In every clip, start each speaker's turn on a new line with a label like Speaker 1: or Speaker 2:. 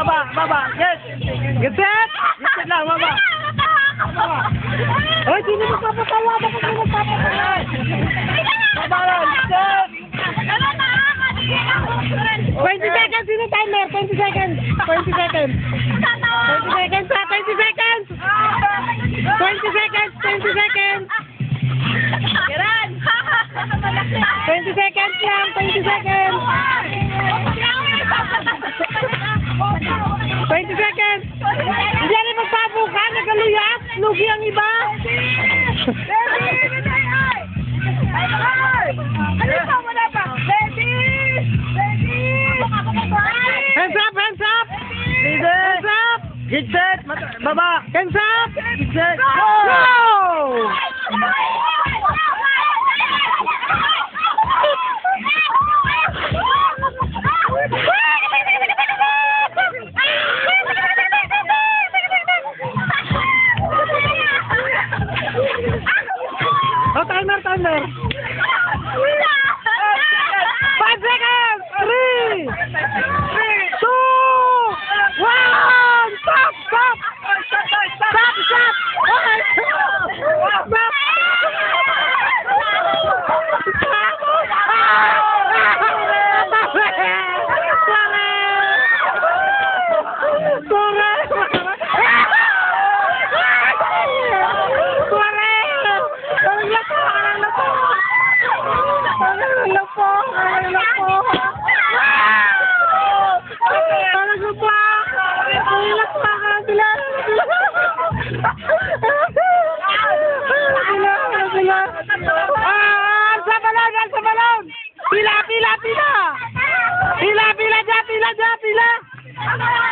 Speaker 1: baba. Yes. Get set. Get set lang, baba. Hoy, sino magpapatawa? Bakit sino magpapatawa? Baba lang. Set. 20 seconds. Sino timer? 20 seconds. 20 seconds. 20 seconds. 20 seconds. 20 seconds. 20 seconds. 20 seconds lang. 20 seconds. 20 seconds. Hindi rin magpabuka. Nagaluyas. Lugi ang iba. Hands up. Hands up. Hands up. Get set. Baba. Hands up. Get set. Go! Oh, timer. 5 seconds. 3, 2, 1. Stop. Stop.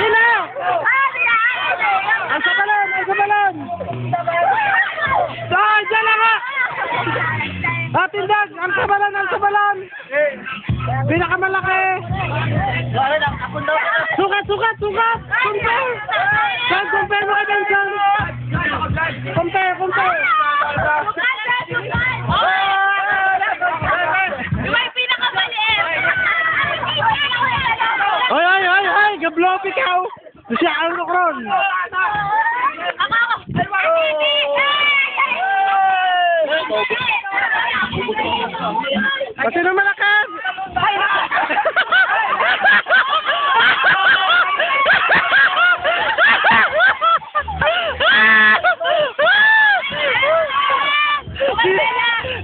Speaker 1: Pila. Ang sa balon. Diyan lang ha. Tindag, ang sa balon. Pinakamalaki. Sukat. Compare mo kayo dyan. Compare. Hoy, gablop ikaw. Siya ang lukron. Pati na malakas.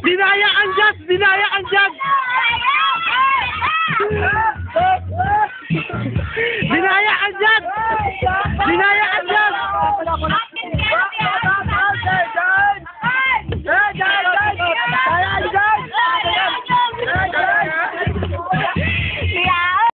Speaker 1: Dinaya ang judge. Dinaya ang judge.